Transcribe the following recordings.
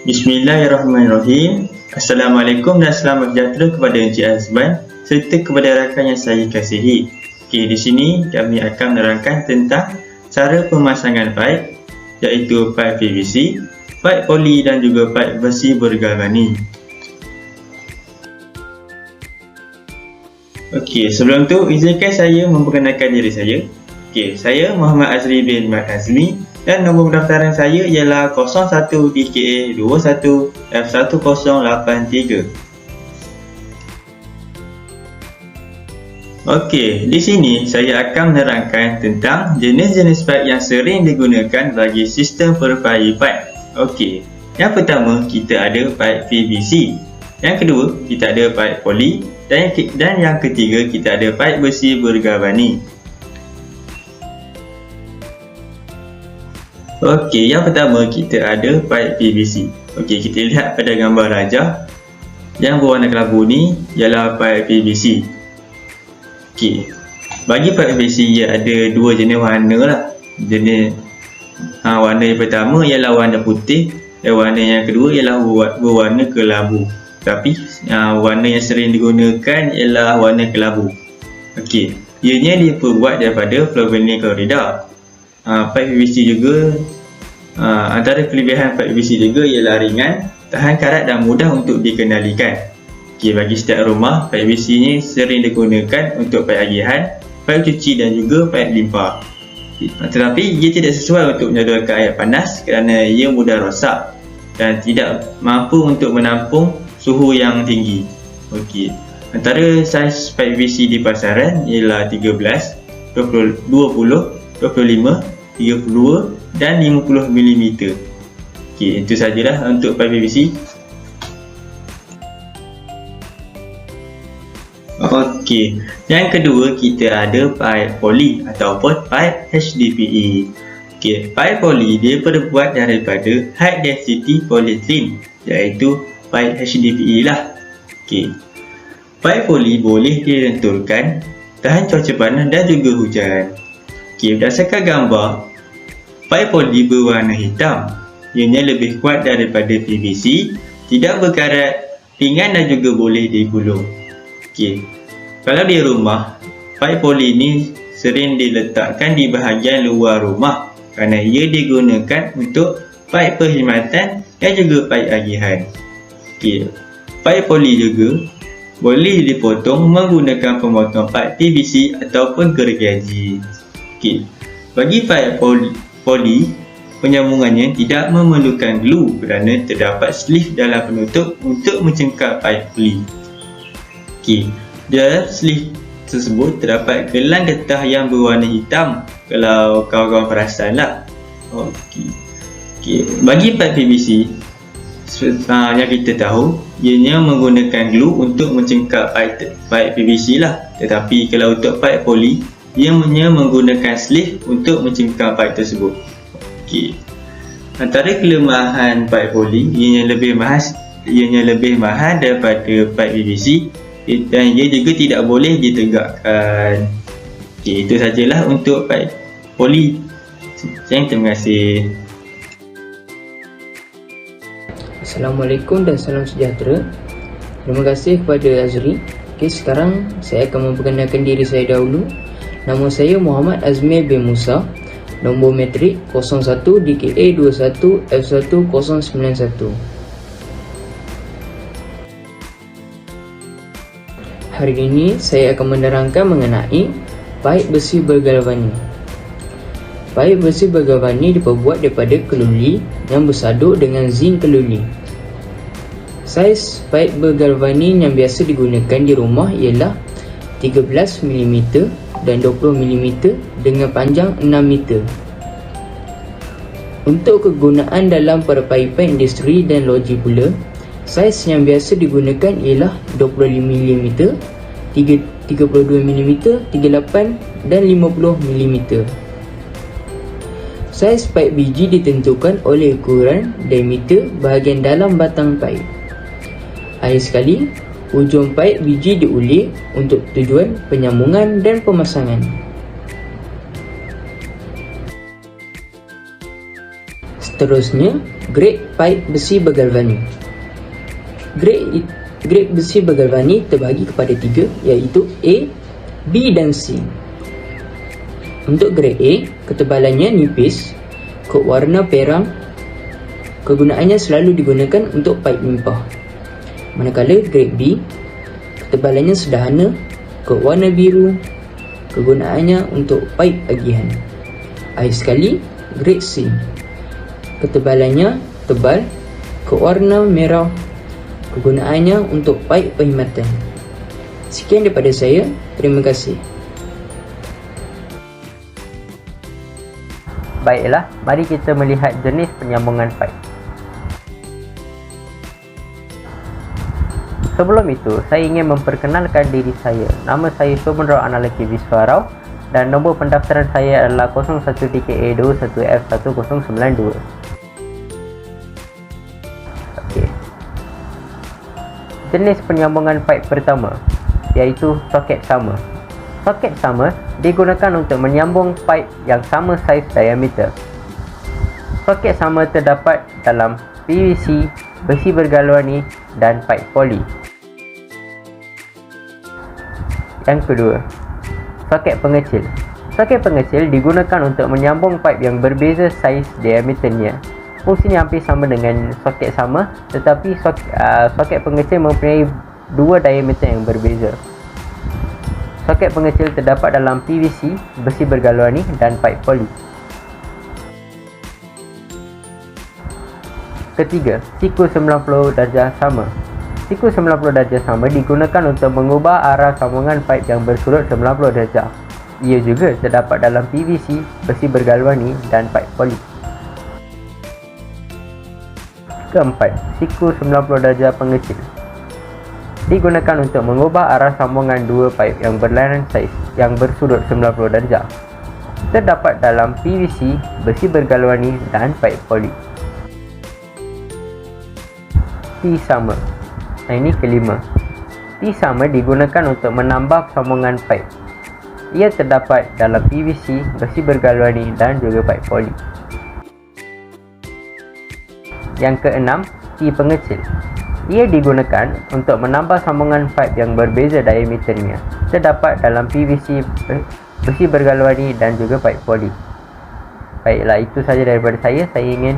Bismillahirrahmanirrahim. Assalamualaikum dan selamat sejahtera kepada Encik Azman serta kepada rakan yang saya kasihi. Okey, di sini kami akan menerangkan tentang cara pemasangan paip, iaitu paip PVC, paip poli dan juga paip besi bergalvani. Okey, sebelum tu izinkan saya memperkenalkan diri saya. Okey, saya Muhammad Azri bin Mat Azmi dan nombor pendaftaran saya ialah 01 DKA 21 F1083. Okey, di sini saya akan menerangkan tentang jenis-jenis paip yang sering digunakan bagi sistem perpaipan. Okey, yang pertama kita ada paip PVC. Yang kedua kita ada paip poli dan yang ketiga kita ada paip besi bergalvani. Okey, yang pertama kita ada paip PVC. Okey, kita lihat pada gambar rajah. Yang berwarna kelabu ni ialah paip PVC. Okey, bagi paip PVC ia ada dua jenis warna lah. Jenis warna yang pertama ialah warna putih dan warna yang kedua ialah berwarna kelabu. Tapi warna yang sering digunakan ialah warna kelabu. Okey, ianya diperbuat daripada flow-bearing korida. Paip PVC juga antara kelebihan paip PVC juga ialah ringan, tahan karat dan mudah untuk dikenalikan. Okey, bagi setiap rumah, paip PVC ni sering digunakan untuk paip agihan, paip cuci dan juga paip limpa. Tetapi ia tidak sesuai untuk menyodorkan air panas kerana ia mudah rosak dan tidak mampu untuk menampung suhu yang tinggi. Okey, antara saiz paip PVC di pasaran ialah 13, 20, 25, 32 dan 50 mm. Okey, itu sajalah untuk paip PVC. Okey, yang kedua kita ada paip poli ataupun paip HDPE. Okey, paip poli dia terbuat daripada high density polyethylene, iaitu paip HDPE lah. Okey, paip poli boleh dilenturkan, tahan cuaca panas dan juga hujan. Okey, berdasarkan gambar, paip poli berwarna hitam. Ianya lebih kuat daripada PVC, tidak berkarat, ringan dan juga boleh digulung. Okey, kalau di rumah, paip poli ni sering diletakkan di bahagian luar rumah kerana ia digunakan untuk paip perkhidmatan dan juga paip agihan. Okey, paip poli juga boleh dipotong menggunakan pemotong paip PVC ataupun gergaji. Okey, bagi paip poli, penyambungannya tidak memerlukan glue kerana terdapat sleeve dalam penutup untuk mencengkap paip poli. Okey, dalam sleeve tersebut terdapat gelang getah yang berwarna hitam, kalau kawan-kawan perasan lah. Okey, bagi paip PVC yang kita tahu, ianya menggunakan glue untuk mencengkap paip PVC lah. Tetapi kalau untuk paip poli, ianya menggunakan sleeve untuk mencengkap paip tersebut. Okey, antara kelemahan paip poli, ianya lebih mahal daripada paip PVC dan ia juga tidak boleh ditegakkan. Okey, itu sajalah untuk paip poli. Terima kasih. Assalamualaikum dan salam sejahtera. Terima kasih kepada Azri. Okey, sekarang saya akan memperkenalkan diri saya dahulu. Nama saya Muhammad Azmi bin Musa. Nombor metrik 01 DKA 21 F1091. Hari ini saya akan menerangkan mengenai paip besi bergalvani. Paip besi bergalvani diperbuat daripada keluli yang bersaduk dengan zinc keluli. Saiz paip bergalvani yang biasa digunakan di rumah ialah 13 mm dan 20 mm dengan panjang 6 meter. Untuk kegunaan dalam perpaipan industri dan loji pula, saiz yang biasa digunakan ialah 25 mm, 32 mm, 38 dan 50 mm. Saiz paip biji ditentukan oleh ukuran diameter bahagian dalam batang paip. Akhir sekali, ujung paip biji diulik untuk tujuan penyambungan dan pemasangan. Seterusnya, grade pipe besi bergalvani. Grade besi bergalvani terbahagi kepada 3, iaitu A, B dan C. Untuk grade A, ketebalannya nipis, kod warna perang, kegunaannya selalu digunakan untuk pipe limpah. Manakala grade B, ketebalannya sederhana, kod warna biru, kegunaannya untuk pipe agihan. Akhir sekali, grade C, ketebalannya tebal, kod warna merah, kegunaannya untuk pipe perkhidmatan. Sekian daripada saya, terima kasih. Baiklah, mari kita melihat jenis penyambungan pipe. Sebelum itu, saya ingin memperkenalkan diri saya. Nama saya Shobhan Rao Analaki Viswarao dan nombor pendaftaran saya adalah 01DKA21F1092. Jenis penyambungan pipe pertama, iaitu soket sama. Soket sama digunakan untuk menyambung pipe yang sama saiz diameter. Soket sama terdapat dalam PVC, besi bergalvani dan pipe poli. Yang kedua, soket pengecil. Soket pengecil digunakan untuk menyambung pipe yang berbeza saiz diameternya. Fungsinya hampir sama dengan soket sama, tetapi soket pengecil mempunyai dua diameter yang berbeza. Soket pengecil terdapat dalam PVC, besi bergalvani dan pipe poli. Ketiga, siku 90 darjah sama. Siku 90 darjah sama digunakan untuk mengubah arah sambungan pipe yang bersudut 90 darjah. Ia juga terdapat dalam PVC, besi bergalvani dan pipe poli. Keempat, siku 90 darjah pengecil digunakan untuk mengubah arah sambungan dua pipe yang berlainan saiz yang bersudut 90 darjah. Terdapat dalam PVC, besi bergalvani dan pipe poli. T sama. Ini kelima. T sama digunakan untuk menambah sambungan pipe. Ia terdapat dalam PVC, besi bergalvani dan juga pipe poli. Yang keenam, T pengecil. Ia digunakan untuk menambah sambungan pipe yang berbeza diameternya. Terdapat dalam PVC, besi bergalvani dan juga pipe poli. Baiklah, itu saja daripada saya. Saya ingin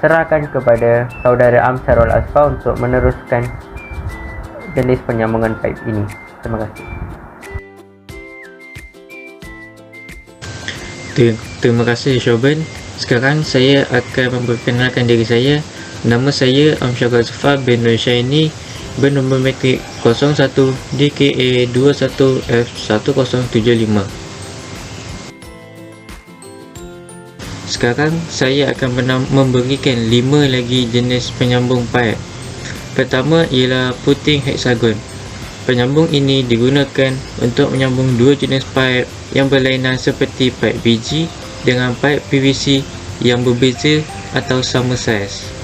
serahkan kepada saudara Amsarul Asfa untuk meneruskan jenis penyambungan pipe ini. Terima kasih. Terima kasih Shobhan. Sekarang saya akan memperkenalkan diri saya. Nama saya Amsarul Asfa bin Nur Syaini, bernombor matrik 01 DKA 21F1075. Sekarang saya akan memberikan 5 lagi jenis penyambung pipe. Pertama ialah puting heksagon. Penyambung ini digunakan untuk menyambung dua jenis pipe yang berlainan seperti pipe biji dengan pipe PVC yang berbeza atau sama saiz.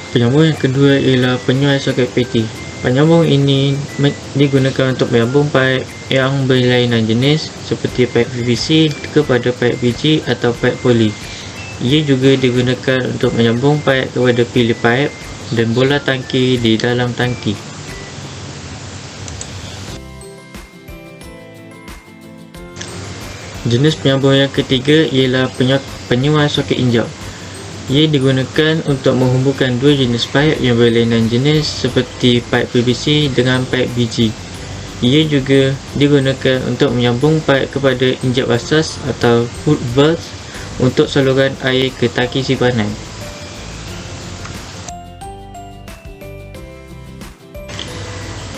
Penyambung yang kedua ialah penyuai soket peti. Penyambung ini digunakan untuk menyambung pipe yang berlainan jenis seperti pipe PVC kepada pipe biji atau pipe poli. Ia juga digunakan untuk menyambung pipe kepada pili pipe dan bola tangki di dalam tangki. Jenis penyambung yang ketiga ialah penyuai soket injak. Ia digunakan untuk menghubungkan dua jenis pipe yang berlainan jenis seperti pipe PVC dengan pipe biji. Ia juga digunakan untuk menyambung pipe kepada injak asas atau hood valve untuk saluran air ke tangki simpanan.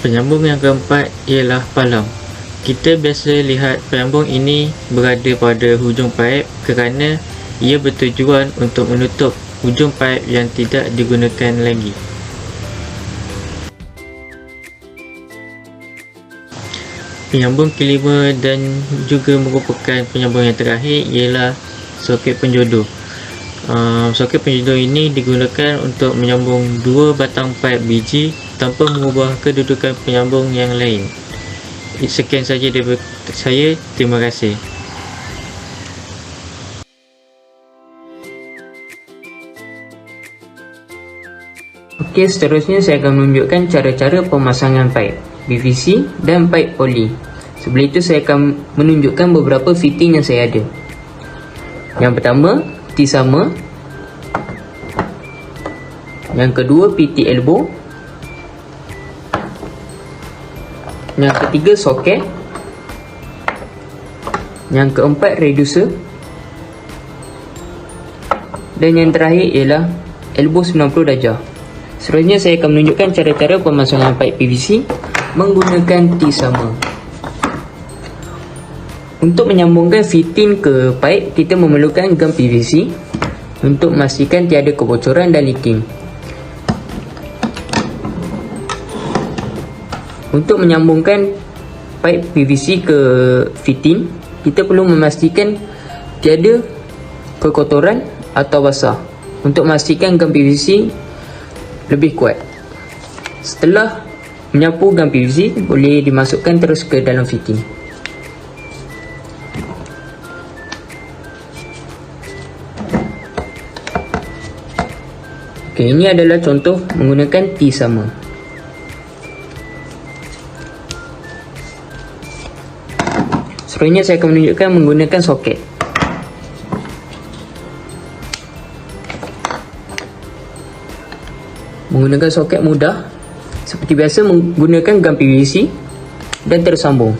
Penyambung yang keempat ialah palang. Kita biasa lihat penyambung ini berada pada hujung pipe kerana ia bertujuan untuk menutup hujung pipe yang tidak digunakan lagi. Penyambung kelima dan juga merupakan penyambung yang terakhir ialah soket penjodoh. Soket penjodoh ini digunakan untuk menyambung dua batang pipe biji tanpa mengubah kedudukan penyambung yang lain. Sekian saja daripada saya. Terima kasih. Okey, seterusnya saya akan menunjukkan cara-cara pemasangan pipe PVC dan pipe poli. Sebelum itu saya akan menunjukkan beberapa fitting yang saya ada. Yang pertama, T-sama. Yang kedua, PT elbow. Yang ketiga, soket. Yang keempat, reducer. Dan yang terakhir ialah elbow 90 darjah. Seterusnya saya akan menunjukkan cara-cara pemasangan pipe PVC menggunakan T-sama. Untuk menyambungkan fitting ke pipe, kita memerlukan gam PVC untuk memastikan tiada kebocoran dan leaking. Untuk menyambungkan pipe PVC ke fitting, kita perlu memastikan tiada kekotoran atau basah untuk memastikan gam PVC lebih kuat. Setelah menyapu gam PVC, boleh dimasukkan terus ke dalam fitting. Okey, ini adalah contoh menggunakan T-sama. Seterusnya saya akan menunjukkan menggunakan soket. Menggunakan soket mudah. Seperti biasa, menggunakan gam PVC dan tersambung.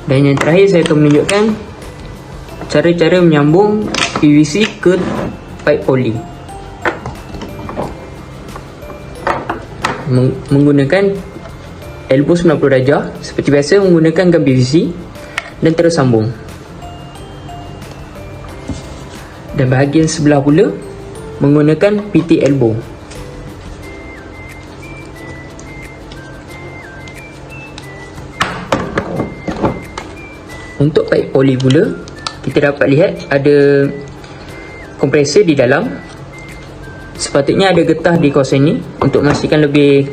Dan yang terakhir saya akan menunjukkan cara-cara menyambung PVC ke pipe poli menggunakan elbow 90 darjah. Seperti biasa, menggunakan gam PVC dan tersambung. Dan bahagian sebelah pula menggunakan PT elbow. Untuk pipe poli pula, kita dapat lihat ada kompresor di dalam. Sepatutnya ada getah di kawasan ini untuk memastikan lebih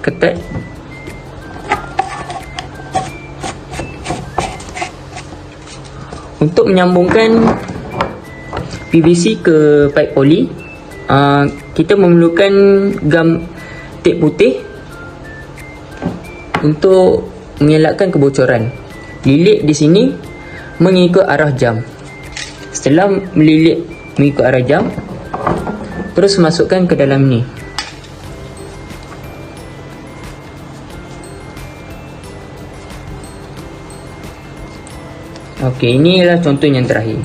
ketat. Untuk menyambungkan PVC ke pipe poli, kita memerlukan gam tip putih untuk mengelakkan kebocoran. Lilit di sini mengikut arah jam. Setelah melilit mengikut arah jam, terus masukkan ke dalam ni. Okey, inilah contoh yang terakhir.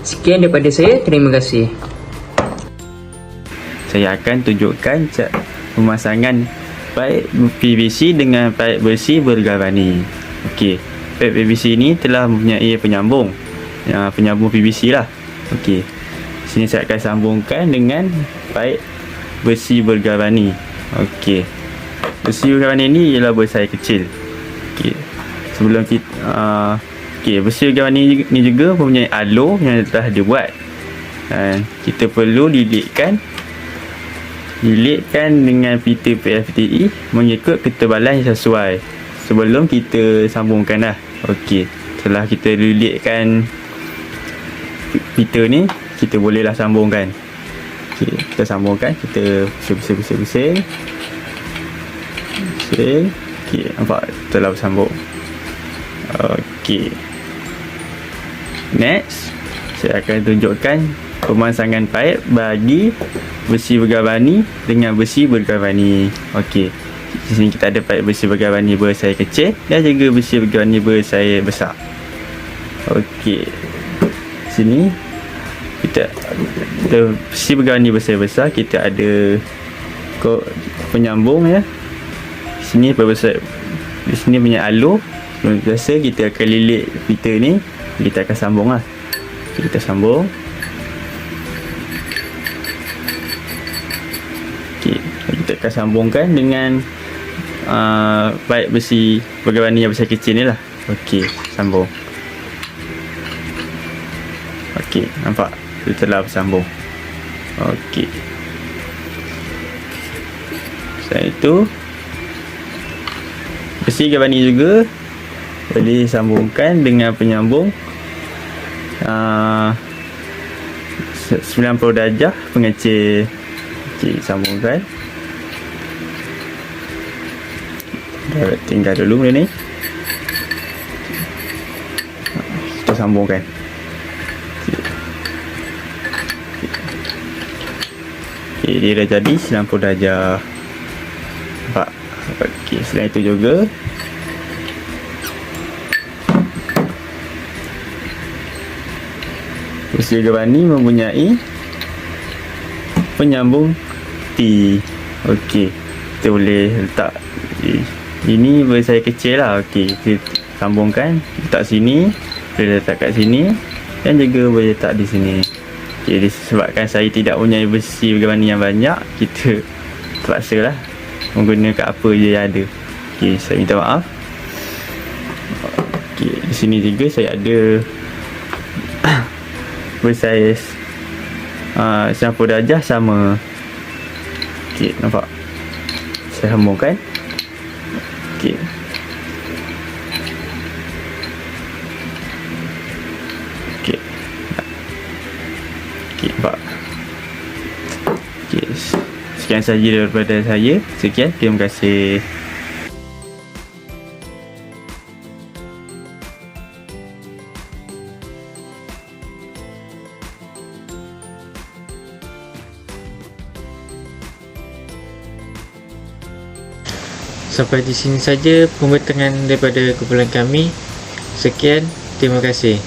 Sekian daripada saya, terima kasih. Saya akan tunjukkan pemasangan pipe PVC dengan pipe besi bergalvani. Okey, pipe PVC ini telah mempunyai penyambung PVC lah. Okey, sini saya akan sambungkan dengan pipe besi bergalvani. Okey, besi bergalvani ini ialah bersaiz kecil. Okey, sebelum kita besi galvani ni juga mempunyai alur yang telah dibuat. Kita perlu lilitkan dengan pita PFTE mengikut ketebalan yang sesuai sebelum kita sambungkan lah. Okey, setelah kita lilitkan pita ni, kita bolehlah sambungkan. Okey, kita sambungkan, kita bising. Okey, nampak telah bersambung. Okey, next saya akan tunjukkan pemasangan pipe bagi besi bergalvani dengan besi bergalvani. Okey, di sini kita ada pipe besi bergalvani bersaiz kecil dan juga besi bergalvani bersaiz besar. Okey, sini kita besi bergalvani bersaiz besar, kita ada penyambung ya. Di sini punya alur. Biasa kita akan lilit pita ni Kita akan sambung lah. Kita sambung. Okey, kita akan sambungkan dengan pipe besi berwarna yang besar kecil ni lah. Okey, sambung. Okey, nampak? Dia telah bersambung. Okey. Selain itu, besi galvanik juga boleh sambungkan dengan penyambung 90 darjah pengecil. Okey, sambungkan. Tinggal dulu benda ni. Kita sambungkan. Okey, dia dah jadi 90 darjah. Nampak? Okey, selain itu juga besi galvanik mempunyai penyambung T. Okey, kita boleh letak ini bersaiz kecil lah. Okey, kita sambungkan, letak sini, boleh letak kat sini dan juga boleh letak di sini. Okey, disebabkan saya tidak punya besi galvanik yang banyak, kita terpaksa lah menggunakan apa je yang ada. Okey, saya minta maaf. Okey, di sini juga saya ada bersaiz 90 darjah sama. Okey, nampak? Saya sambungkan. Okey. Okey. Okey, nampak? Okey, sekian sahaja daripada saya. Sekian, terima kasih. Sampai di sini saja pembentangan daripada kumpulan kami. Sekian, terima kasih.